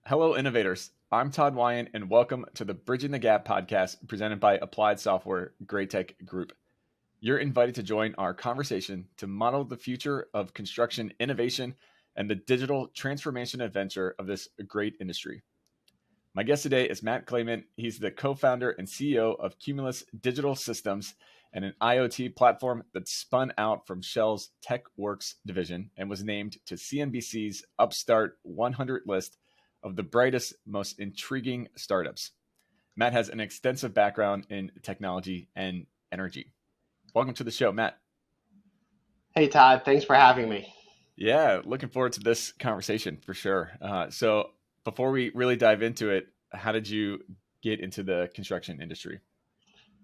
Hello, innovators. I'm Todd Wyan, and welcome to the Bridging the Gap podcast presented by Applied Software Great Tech Group. You're invited to join our conversation to model the future of construction innovation and the digital transformation adventure of this great industry. My guest today is Matt Kleiman. He's the co-founder and CEO of Cumulus Digital Systems, and an IoT platform that spun out from Shell's TechWorks division and was named to CNBC's Upstart 100 list of the brightest, most intriguing startups. Matt has an extensive background in technology and energy. Welcome to the show, Matt. Hey, Todd. Thanks for having me. Yeah, looking forward to this conversation for sure. So before we really dive into it, how did you get into the construction industry?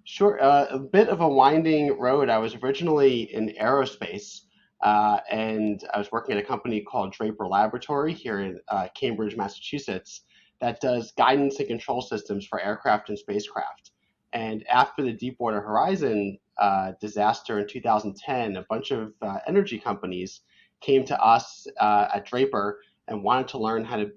Sure. A bit of a winding road. I was originally in aerospace, and I was working at a company called Draper Laboratory here in Cambridge, Massachusetts, that does guidance and control systems for aircraft and spacecraft. And after the Deepwater Horizon disaster in 2010, a bunch of energy companies came to us at Draper and wanted to learn how to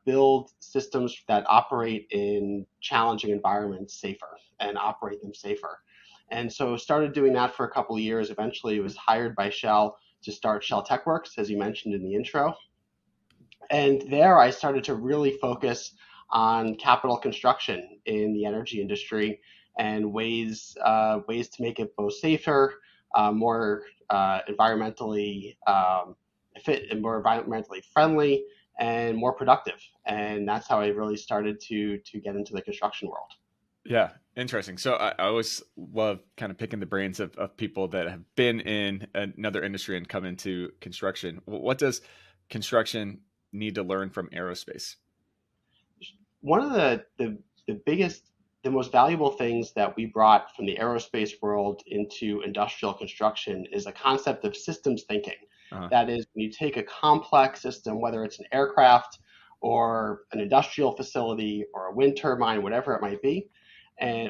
build systems that operate in challenging environments safer and operate them safer. And so started doing that for a couple of years. Eventually was hired by Shell to start Shell TechWorks, as you mentioned in the intro. And there I started to really focus on capital construction in the energy industry and ways to make it both safer, more environmentally more environmentally friendly, and more productive. And that's how I really started to get into the construction world. Yeah, interesting. So I always love kind of picking the brains of people that have been in another industry and come into construction. What does construction need to learn from aerospace? One of the biggest, the most valuable things that we brought from the aerospace world into industrial construction is a concept of systems thinking. Uh, That is, when you take a complex system, whether it's an aircraft or an industrial facility or a wind turbine, whatever it might be,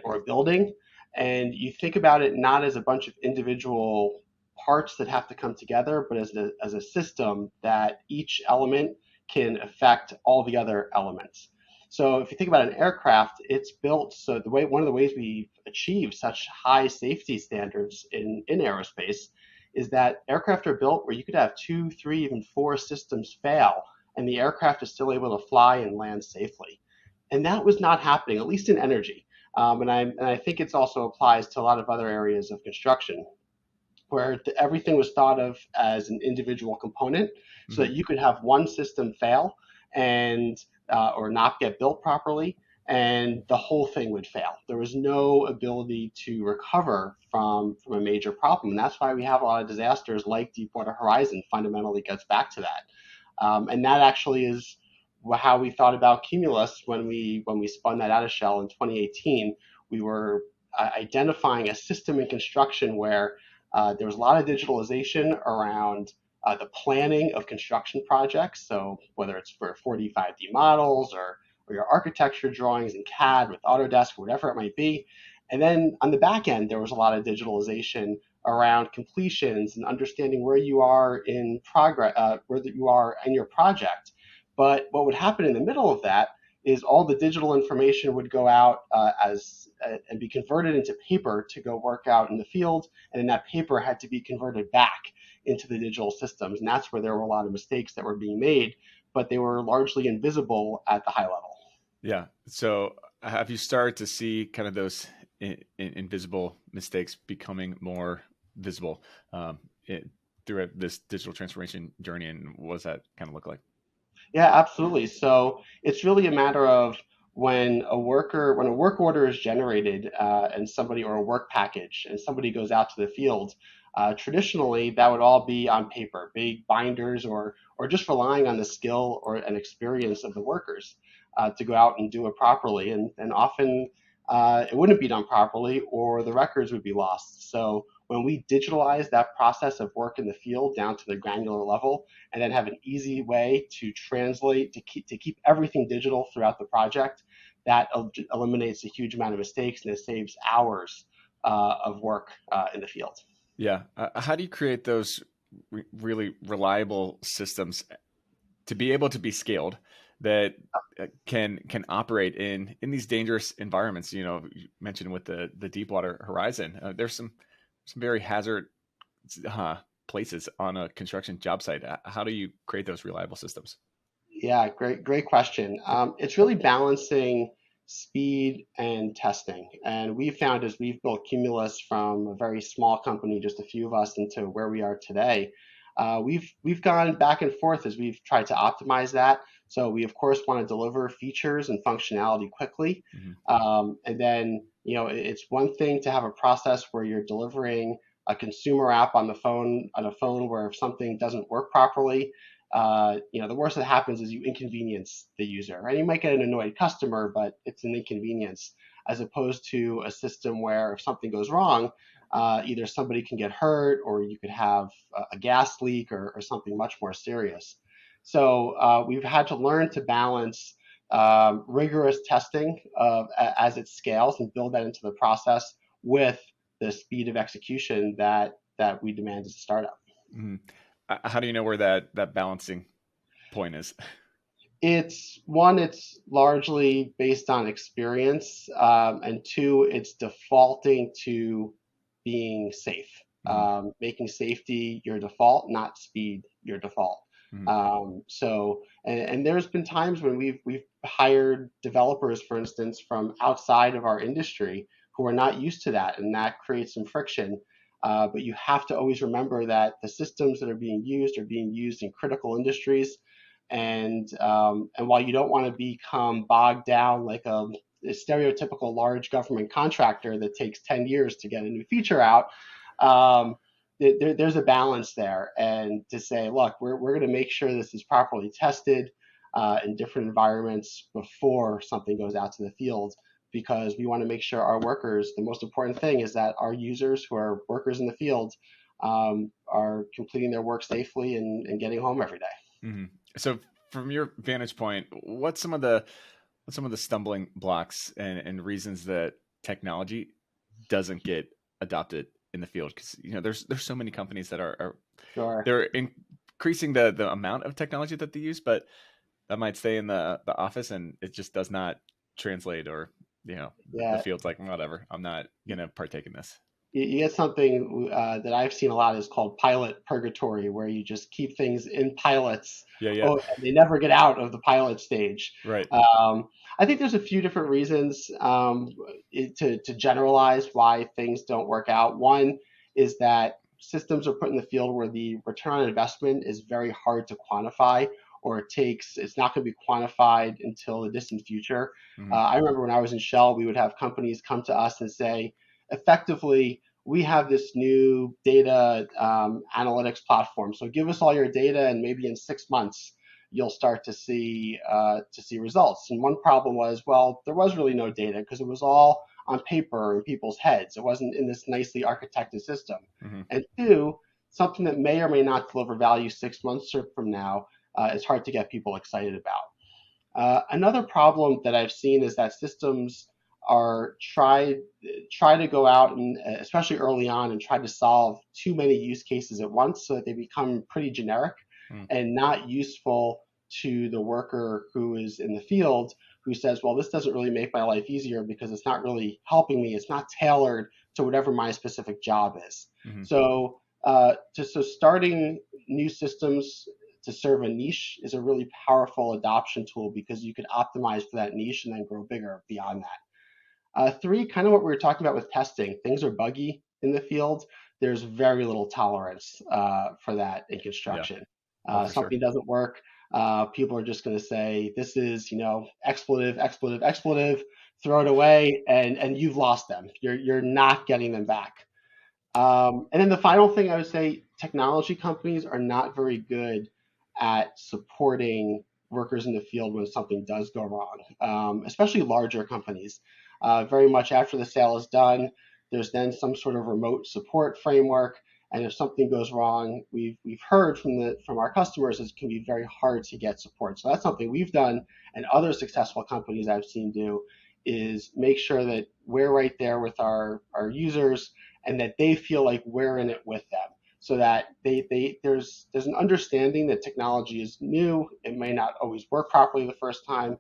or a building, and you think about it not as a bunch of individual parts that have to come together, but as a system that each element can affect all the other elements. So if you think about an aircraft, it's built so one of the ways we've achieved such high safety standards in aerospace is that aircraft are built where you could have two, three, even four systems fail, and the aircraft is still able to fly and land safely. And that was not happening, at least in energy. And I think it also applies to a lot of other areas of construction where everything was thought of as an individual component so that you could have one system fail and or not get built properly, and the whole thing would fail. There was no ability to recover from a major problem, and that's why we have a lot of disasters like Deepwater Horizon. Fundamentally gets back to that, and that actually is how we thought about Cumulus when we spun that out of Shell in 2018. We were identifying a system in construction where there was a lot of digitalization around the planning of construction projects. So whether it's for 45D models or your architecture drawings in CAD with Autodesk, whatever it might be. And then on the back end, there was a lot of digitalization around completions and understanding where you are in progress, where you are in your project. But what would happen in the middle of that is all the digital information would go out and be converted into paper to go work out in the field, and then that paper had to be converted back into the digital systems, and that's where there were a lot of mistakes that were being made, but they were largely invisible at the high level. yeah. So have you started to see kind of those invisible mistakes becoming more visible through this digital transformation journey, and what does that kind of look like? Yeah, absolutely. So it's really a matter of when a work order is generated and somebody or a work package and somebody goes out to the field. Traditionally, that would all be on paper, big binders, or just relying on the skill or an experience of the workers to go out and do it properly. And often it wouldn't be done properly, or the records would be lost. So when we digitalize that process of work in the field down to the granular level, and then have an easy way to translate to keep everything digital throughout the project, that eliminates a huge amount of mistakes and it saves hours of work in the field. Yeah. How do you create those really reliable systems to be able to be scaled that can operate in these dangerous environments. You mentioned with the Deepwater Horizon, there's some very hazard places on a construction job site. How do you create those reliable systems? Yeah, great question. It's really balancing speed and testing. And we've found as we've built Cumulus from a very small company, just a few of us, into where we are today, we've gone back and forth as we've tried to optimize that. So we of course want to deliver features and functionality quickly, Hmm. and then it's one thing to have a process where you're delivering a consumer app on a phone where if something doesn't work properly, the worst that happens is you inconvenience the user, and you might get an annoyed customer, but it's an inconvenience, as opposed to a system where if something goes wrong, either somebody can get hurt, or you could have a gas leak, or something much more serious. So we've had to learn to balance rigorous testing as it scales and build that into the process with the speed of execution that we demand as a startup. Hmm. How do you know where that balancing point is? It's largely based on experience, and two, it's defaulting to being safe, Hmm. making safety your default, not speed your default. Hmm. And there's been times when we've hired developers, for instance, from outside of our industry who are not used to that, and that creates some friction. But you have to always remember that the systems that are being used in critical industries, and while you don't want to become bogged down like a stereotypical large government contractor that takes 10 years to get a new feature out, um, there's a balance there. And to say, look, we're going to make sure this is properly tested in different environments before something goes out to the field, because we want to make sure our workers, the most important thing is that our users who are workers in the field are completing their work safely and getting home every day. Hmm. So, from your vantage point, what's some of the stumbling blocks and reasons that technology doesn't get adopted in the field? Because there's so many companies that are Sure. they're increasing the amount of technology that they use, but that might stay in the office and it just does not translate, or the Yeah, field's like, whatever, I'm not gonna partake in this. you get something that I've seen a lot is called pilot purgatory, where you just keep things in pilots. Yeah, yeah. Oh, and they never get out of the pilot stage. Right. I think there's a few different reasons to generalize why things don't work out. One is that systems are put in the field where the return on investment is very hard to quantify, or it's not going to be quantified until the distant future. Hmm. I remember when I was in Shell, we would have companies come to us and say, effectively, we have this new data analytics platform. So give us all your data, and maybe in 6 months you'll start to see results. And one problem was, well, there was really no data because it was all on paper in people's heads. It wasn't in this nicely architected system. Hmm. And two, something that may or may not deliver value 6 months from now is hard to get people excited about. Another problem that I've seen is that systems are try to go out and especially early on and try to solve too many use cases at once, so that they become pretty generic Hmm. and not useful to the worker who is in the field, who says, well, this doesn't really make my life easier because it's not really helping me. It's not tailored to whatever my specific job is. Hmm. So starting new systems to serve a niche is a really powerful adoption tool, because you could optimize for that niche and then grow bigger beyond that. Three, kind of what we were talking about with testing. Things are buggy in the field. There's very little tolerance for that in Yeah. construction. Oh, for sure. Something doesn't work. People are just going to say, this is, expletive, expletive, expletive, throw it away, and you've lost them. You're not getting them back. And then the final thing I would say, technology companies are not very good at supporting workers in the field when something does go wrong, especially larger companies. Very much after the sale is done, there's then some sort of remote support framework. And if something goes wrong, we've heard from our customers it can be very hard to get support. So that's something we've done, and other successful companies I've seen do, is make sure that we're right there with our users, and that they feel like we're in it with them. so that there's an understanding that technology is new. It may not always work properly the first time,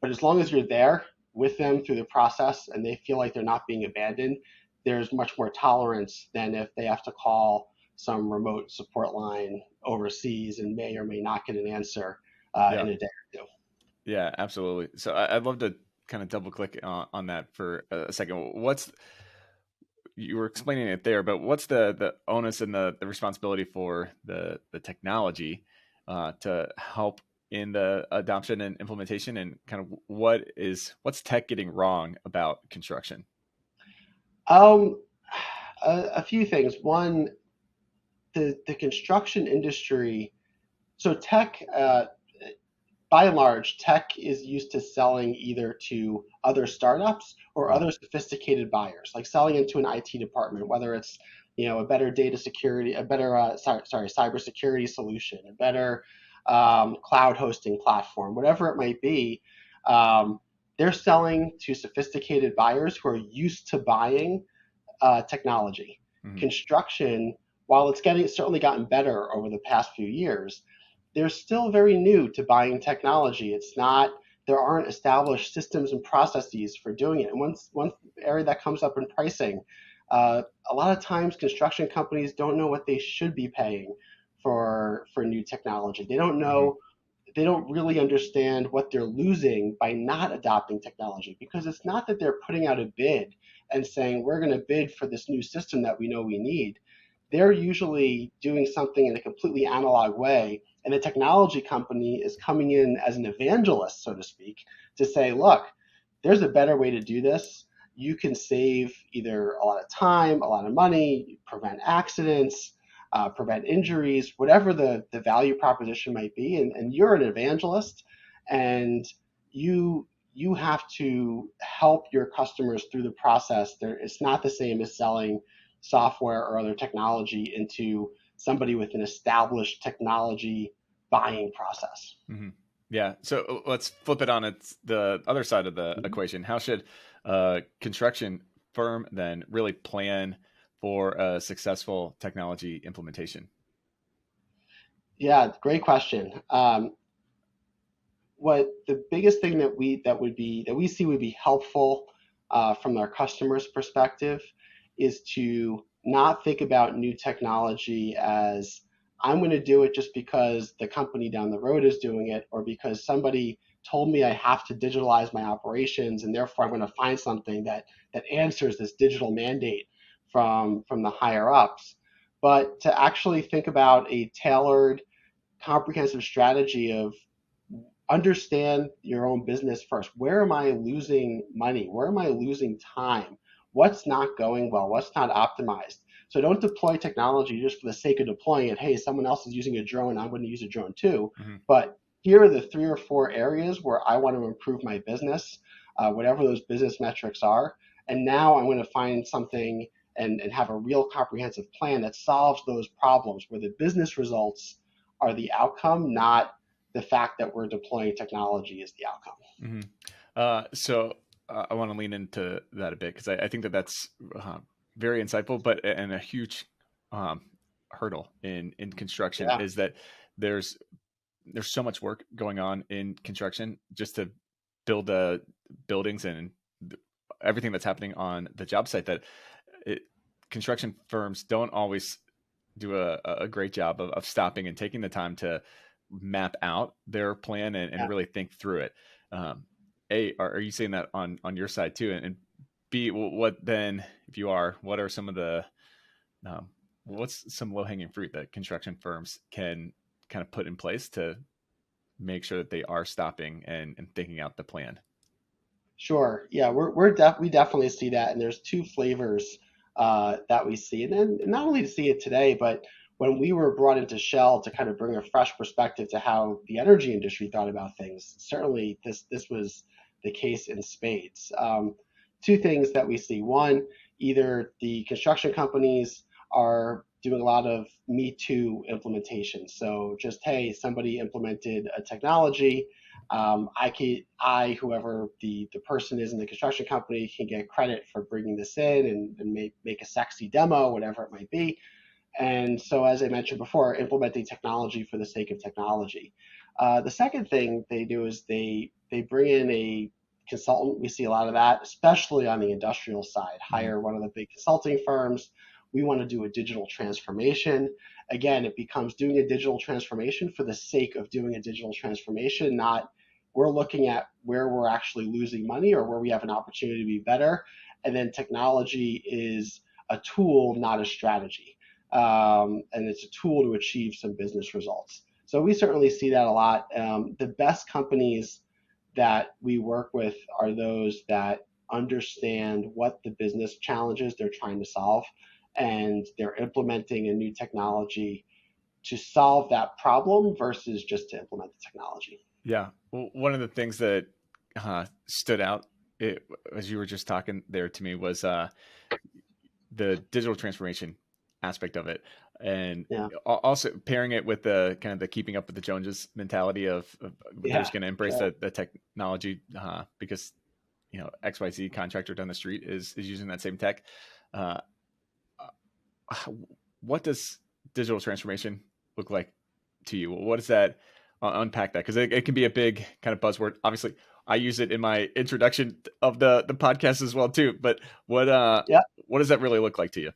but as long as you're there with them through the process and they feel like they're not being abandoned, there's much more tolerance than if they have to call some remote support line overseas and may or may not get an answer Yeah. in a day or two. Yeah, absolutely. So I'd love to kind of double click on that for a second. You were explaining it there, but what's the onus and the responsibility for the technology to help in the adoption and implementation, and kind of what's tech getting wrong about construction? Um, a few things. One, the construction industry. So tech, by and large, tech is used to selling either to other startups or Mhm. other sophisticated buyers, like selling into an IT department, whether it's a better data security, a better cybersecurity solution, a better cloud hosting platform, whatever it might be. Um, they're selling to sophisticated buyers who are used to buying technology. Mhm. Construction, while it's certainly gotten better over the past few years, they're still very new to buying technology. There aren't established systems and processes for doing it. And one area that comes up in pricing, a lot of times construction companies don't know what they should be paying for new technology. Mhm. They don't really understand what they're losing by not adopting technology, because it's not that they're putting out a bid and saying we're going to bid for this new system that we know we need. They're usually doing something in a completely analog way, and the technology company is coming in as an evangelist, so to speak, to say, look, there's a better way to do this. You can save either a lot of time, a lot of money, prevent accidents, prevent injuries, whatever the value proposition might be. And you're an evangelist, and you have to help your customers through the process. It's not the same as selling software or other technology into somebody with an established technology buying process. Mhm. Yeah. So let's flip it on its the other side of the Mhm. equation. How should a construction firm then really plan for a successful technology implementation? Yeah, great question. What the biggest thing that we see would be helpful from our customers' perspective is to not think about new technology as I'm going to do it just because the company down the road is doing it, or because somebody told me I have to digitalize my operations, and therefore I'm going to find something that answers this digital mandate from the higher ups. But to actually think about a tailored, comprehensive strategy of understand your own business first. Where am I losing money? Where am I losing time? What's not going well? What's not optimized? So don't deploy technology just for the sake of deploying it. Hey, someone else is using a drone, I'm going to use a drone too. Mhm. But here are the 3 or 4 areas where I want to improve my business, whatever those business metrics are. And now I'm going to find something and have a real comprehensive plan that solves those problems where the business results are the outcome, not the fact that we're deploying technology is the outcome. Mhm. So I want to lean into that a bit because I think that that's very insightful, but and a huge um, hurdle in construction Yeah, is that there's there's so much work going on in construction just to build the buildings and everything that's happening on the job site that it, construction firms don't always do a great job of stopping and taking the time to map out their plan and yeah. really think through it. Um, are you seeing that on your side too? And B, what then, if you are, what are some of the um, what's some low hanging fruit that construction firms can kind of put in place to make sure that they are stopping and thinking out the plan? Sure. Yeah, we definitely see that, and there's 2 flavors that we see, and then not only to see it today, but when we were brought into Shell to kind of bring a fresh perspective to how the energy industry thought about things. Certainly, this was the case in spades. 2 things that we see: one, either the construction companies are doing a lot of Me Too implementation, so just hey, somebody implemented a technology, whoever the person is in the construction company, can get credit for bringing this in and make a sexy demo, whatever it might be. And so, as I mentioned before, implementing technology for the sake of technology. The second thing they do is they bring in a consultant. We see a lot of that, especially on the industrial side. Mhm. Hire one of the big consulting firms. We want to do a digital transformation. Again, it becomes doing a digital transformation for the sake of doing a digital transformation, not we're looking at where we're actually losing money or where we have an opportunity to be better. And then technology is a tool, not a strategy. And it's a tool to achieve some business results. So we certainly see that a lot. The best companies that we work with are those that understand what the business challenges they're trying to solve, and they're implementing a new technology to solve that problem versus just to implement the technology. Yeah. Well, one of the things that stood out as you were just talking there to me was the digital transformation aspect of it, and Yeah, also pairing it with the kind of the keeping up with the Joneses mentality of they're yeah, just going to embrace sure. the technology because XYZ contractor down the street is using that same tech. Uh, what does digital transformation look like to you? What is that? Unpack that, because it can be a big kind of buzzword. Obviously, I use it in my introduction of the podcast as well too. But Yeah, what does that really look like to you?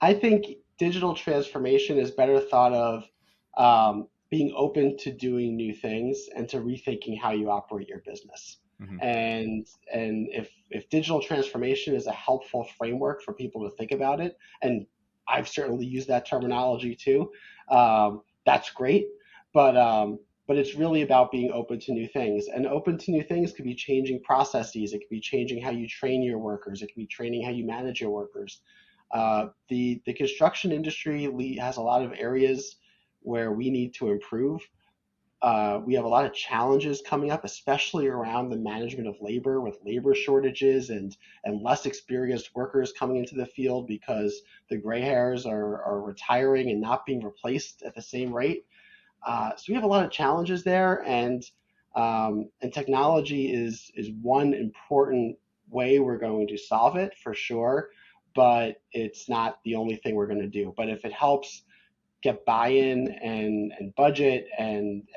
I think digital transformation is better thought of being open to doing new things and to rethinking how you operate your business. Hmm. And if digital transformation is a helpful framework for people to think about it, and I've certainly used that terminology too, that's great. But it's really about being open to new things. And open to new things could be changing processes. It could be changing how you train your workers. It could be training how you manage your workers. The construction industry has a lot of areas where we need to improve. We have a lot of challenges coming up, especially around the management of labor, with labor shortages and less experienced workers coming into the field because the gray hairs are retiring and not being replaced at the same rate. So we have a lot of challenges there, and technology is one important way we're going to solve it for sure, but it's not the only thing we're going to do. But if it helps get buy-in and budget and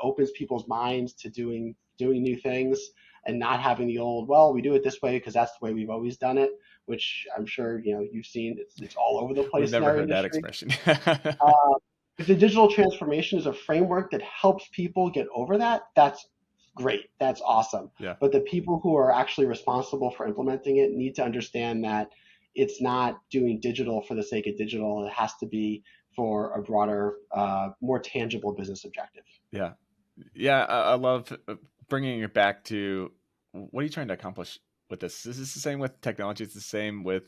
opens people's minds to doing new things and not having the old, well, we do it this way because that's the way we've always done it, which I'm sure you've seen. It's all over the We've place in never our heard that industry. expression. Uh, if the digital transformation is a framework that helps people get over that, that's great. That's awesome. Yeah. But the people who are actually responsible for implementing it need to understand that it's not doing digital for the sake of digital. It has to be for a broader, more tangible business objective. Yeah. Yeah. I love bringing it back to what are you trying to accomplish with this? This is the same with technology. It's the same with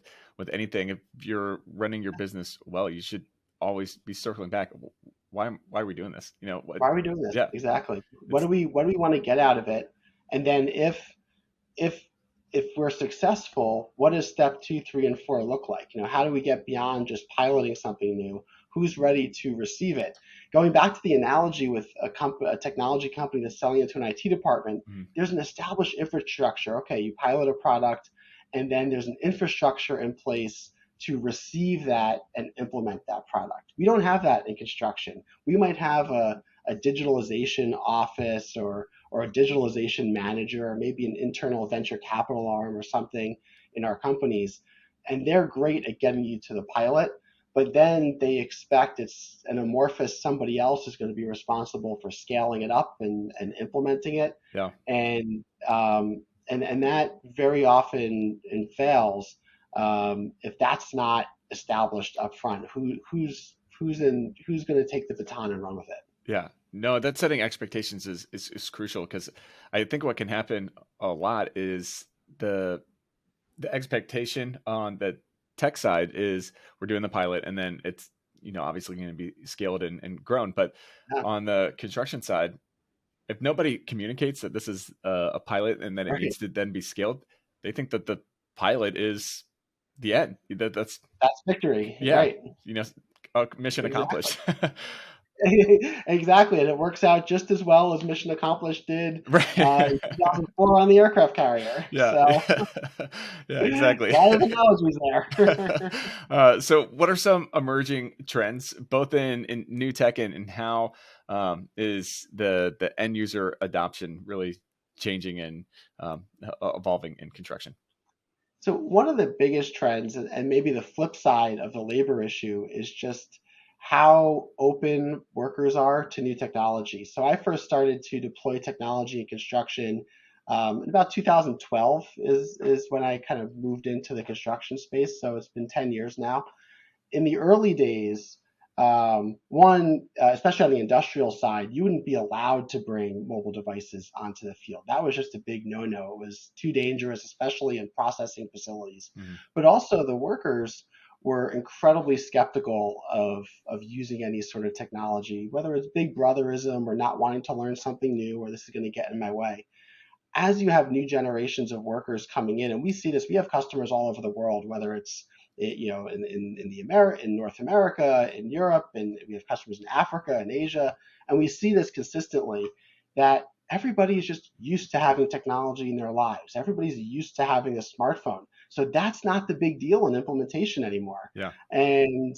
anything. If you're running your business well, you should always be circling back. Why are we doing this? What? Why are we doing this? Yeah. Exactly. It's What do we want to get out of it? And then if if we're successful, what does step two, three, and four look like? How do we get beyond just piloting something new? Who's ready to receive it? Going back to the analogy with a technology company that's selling into an IT department, mhm. there's an established infrastructure. Okay, you pilot a product, and then there's an infrastructure in place to receive that and implement that product. We don't have that in construction. We might have a digitalization office or a digitalization manager, or maybe an internal venture capital arm or something in our companies. And they're great at getting you to the pilot, but then they expect it's an amorphous somebody else is going to be responsible for scaling it up and implementing it. Yeah. And and that very often fails if that's not established up front. Who's going to take the baton and run with it? Yeah. No, that setting expectations is crucial, because I think what can happen a lot is the the expectation on the tech side is we're doing the pilot, and then it's obviously going to be scaled and grown. But Yeah, on the construction side, if nobody communicates that this is a pilot and then it right. needs to then be scaled, they think that the pilot is the end. That's That's victory, yeah, right? you know, mission Exactly. accomplished. Exactly, and it works out just as well as Mission Accomplished did Right. in 2004 on the aircraft carrier. Yeah. So Yeah, a exactly. lot of analogies there. So what are some emerging trends, both in new tech and how is the end user adoption really changing and evolving in construction? So one of the biggest trends, and maybe the flip side of the labor issue, is just how open workers are to new technology. So I first started to deploy technology in construction in about 2012 is when I kind of moved into the construction space. So it's been 10 years now. In the early days, especially on the industrial side, you wouldn't be allowed to bring mobile devices onto the field. That was just a big no-no. It was too dangerous, especially in processing facilities. Mhm. But also the workers were incredibly skeptical of using any sort of technology, whether it's big brotherism or not wanting to learn something new or this is going to get in my way. As you have new generations of workers coming in, and we see this, we have customers all over the world, whether it's in North America, in Europe, and we have customers in Africa and Asia, and we see this consistently that everybody is just used to having technology in their lives. Everybody's used to having a smartphone, so that's not the big deal in implementation anymore. Yeah. And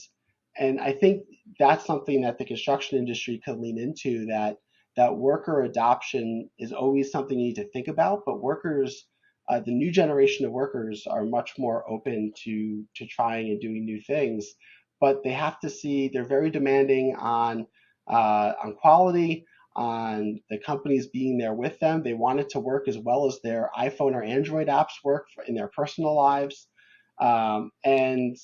and I think that's something that the construction industry could lean into, that worker adoption is always something you need to think about, but the new generation of workers are much more open to trying and doing new things, but they have to see they're very demanding on quality, on the companies being there with them. They want it to work as well as their iPhone or Android apps work in their personal lives, um, and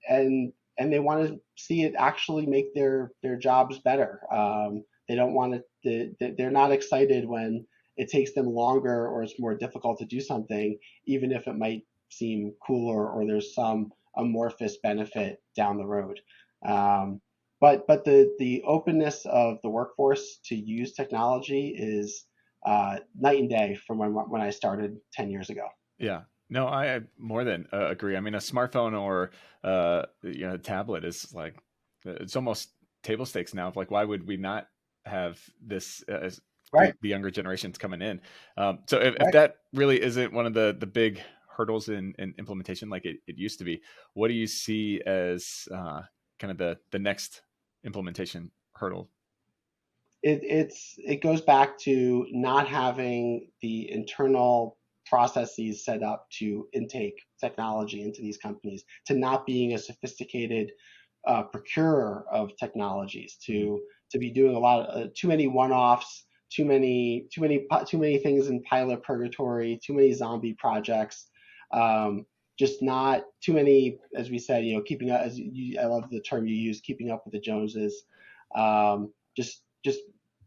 and and they want to see it actually make their jobs better. They don't want they're not excited when it takes them longer or it's more difficult to do something, even if it might seem cooler or there's some amorphous benefit down the road. Um, but the openness of the workforce to use technology is night and day from when I started 10 years ago. Yeah. No, I more than agree. I mean, a smartphone or a tablet is like it's almost table stakes now. Like, why would we not have this as Right, the younger generations coming in? So if right. that really isn't one of the big hurdles in implementation like it used to be, what do you see as kind of the next implementation hurdle? It goes back to not having the internal processes set up to intake technology into these companies, to not being a sophisticated procurer of technologies, Mhm. to be doing a lot of too many one-offs, too many things in pilot purgatory, too many zombie projects. Um, just not too many, as we said, keeping up. I love the term you use, keeping up with the Joneses. Just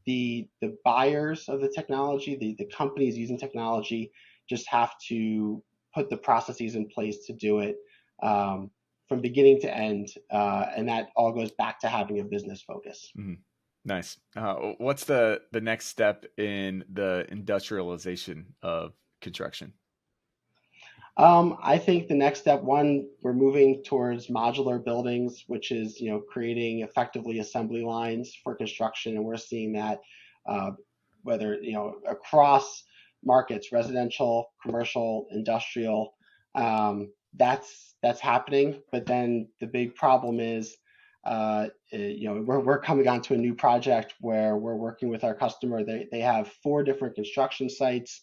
the buyers of the technology, the companies using technology, just have to put the processes in place to do it from beginning to end, and that all goes back to having a business focus. Mhm. Nice. What's the next step in the industrialization of construction? I think the next step, one, we're moving towards modular buildings, which is creating effectively assembly lines for construction, and we're seeing that uh, whether across markets, residential, commercial, industrial, that's happening. But then the big problem is, we're coming onto a new project where we're working with our customer. They have four different construction sites,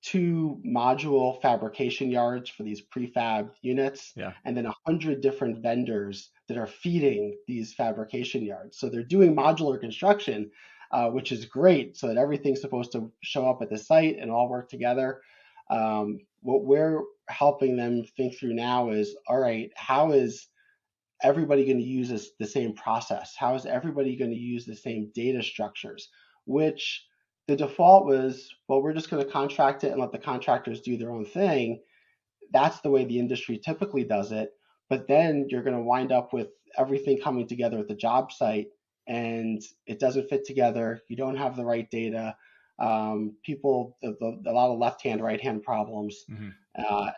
two module fabrication yards for these prefab units, Yeah. and then 100 different vendors that are feeding these fabrication yards. So they're doing modular construction, which is great, so that everything's supposed to show up at the site and all work together. What we're helping them think through now is, all right, how is everybody going to use the same process? How is everybody going to use the same data structures? Which the default was, well, we're just going to contract it and let the contractors do their own thing. That's the way the industry typically does it. But then you're going to wind up with everything coming together at the job site and it doesn't fit together. You don't have the right data. A lot of left hand, right hand problems. Hmm.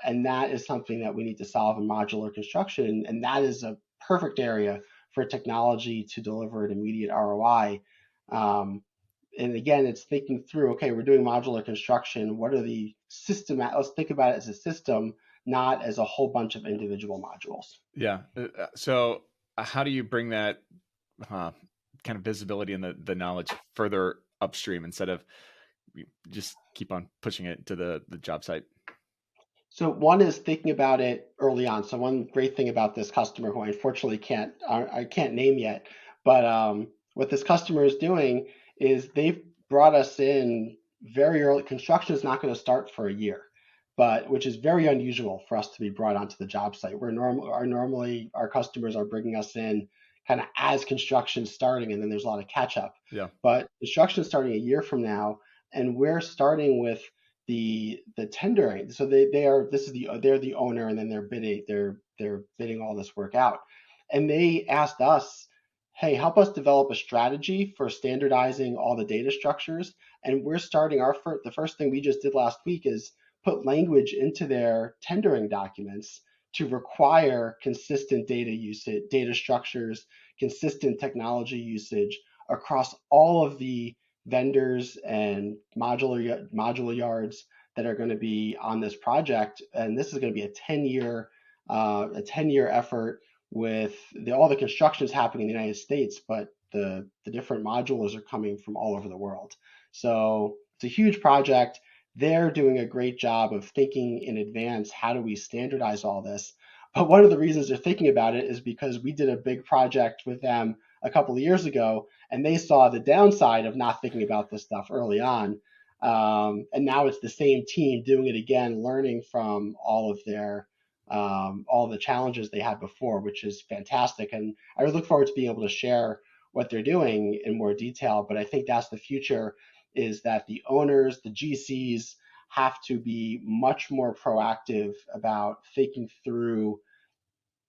And that is something that we need to solve in modular construction. And that is a perfect area for technology to deliver an immediate ROI. And again, it's thinking through, okay, we're doing modular construction. What are the system? Let's think about it as a system, not as a whole bunch of individual modules. Yeah. So how do you bring that uh, kind of visibility and the knowledge further upstream instead of just keep on pushing it to the job site? So one is thinking about it early on. So one great thing about this customer, who I unfortunately I can't name yet, but what this customer is doing is they've brought us in very early. Construction is not going to start for a year, but which is very unusual for us to be brought onto the job site. Normally our customers are bringing us in kind of as construction starting, and then there's a lot of catch up. Yeah. But construction is starting a year from now, and we're starting with the tendering. So they're the owner, and then they're bidding all this work out. And they asked us, hey, help us develop a strategy for standardizing all the data structures. And we're starting the first thing we just did last week is put language into their tendering documents to require consistent data usage, data structures, consistent technology usage across all of the vendors and modular yards that are going to be on this project. And this is going to be a 10-year effort with all the construction is happening in the United States, but the different modulars are coming from all over the world. So it's a huge project. They're doing a great job of thinking in advance, how do we standardize all this? But one of the reasons they're thinking about it is because we did a big project with them a couple of years ago, and they saw the downside of not thinking about this stuff early on. And now it's the same team doing it again, learning from all of the challenges they had before, which is fantastic. And I really look forward to being able to share what they're doing in more detail. But I think that's the future, is that the owners, the GCs, have to be much more proactive about thinking through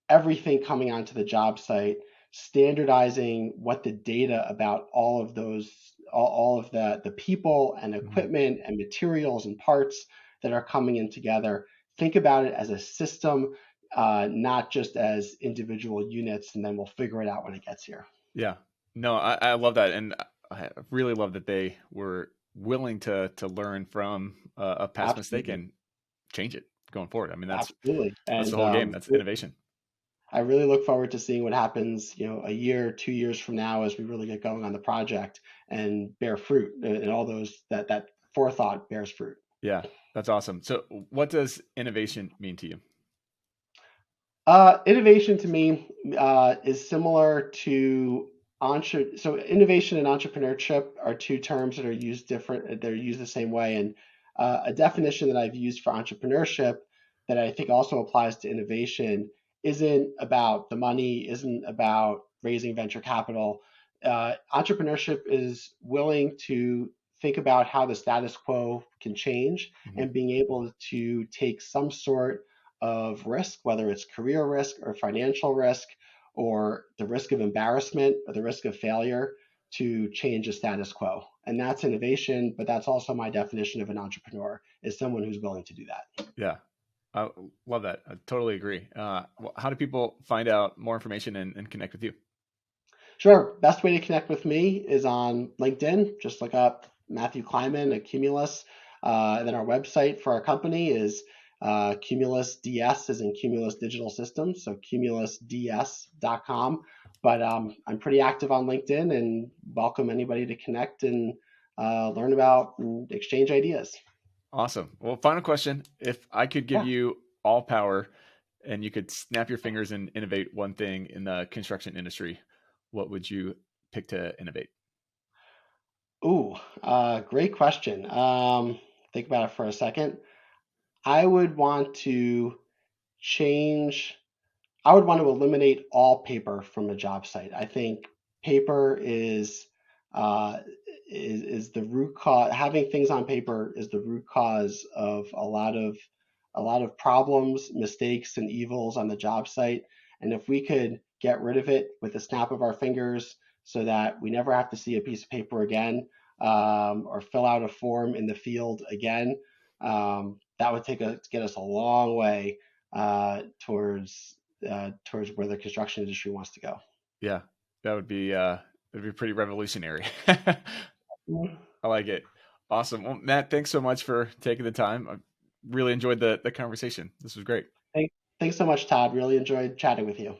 everything coming onto the job site, standardizing what the data about all of the people and equipment and materials and parts that are coming in together. Think about it as a system, not just as individual units, and then we'll figure it out when it gets here. Yeah. No, I love that. And I really love that they were willing to learn from a past mistake Absolutely. and change it going forward. I mean, Absolutely. that's the And whole game. That's innovation. I really look forward to seeing what happens, a year, 2 years from now, as we really get going on the project and bear fruit, and all those that forethought bears fruit. Yeah, that's awesome. So, what does innovation mean to you? Innovation to me is similar to so innovation and entrepreneurship are two terms that are used different. They're used the same way, and a definition that I've used for entrepreneurship that I think also applies to innovation isn't about the money, isn't about raising venture capital. Entrepreneurship is willing to think about how the status quo can change, Mhm. and being able to take some sort of risk, whether it's career risk or financial risk or the risk of embarrassment or the risk of failure, to change the status quo. And that's innovation, but that's also my definition of an entrepreneur, is someone who's willing to do that. Yeah, I love that. I totally agree. How do people find out more information and connect with you? Sure. Best way to connect with me is on LinkedIn. Just look up Matthew Kleiman at Cumulus. And then our website for our company is Cumulus DS, as in Cumulus Digital Systems, so cumulusds.com. But I'm pretty active on LinkedIn and welcome anybody to connect and learn about and exchange ideas. Awesome. Well, final question. If I could give Yeah. you all power and you could snap your fingers and innovate one thing in the construction industry, what would you pick to innovate? Ooh, great question. Think about it for a second. I would want to change I would want to eliminate all paper from a job site. I think paper uh, is the root cause. Having things on paper is the root cause of a lot of problems, mistakes, and evils on the job site. And if we could get rid of it with a snap of our fingers, so that we never have to see a piece of paper again, or fill out a form in the field again, that would get us a long way towards where the construction industry wants to go. Yeah, that'd be pretty revolutionary. I like it. Awesome. Well, Matt, thanks so much for taking the time. I really enjoyed the conversation. This was great. Thanks so much, Todd. Really enjoyed chatting with you.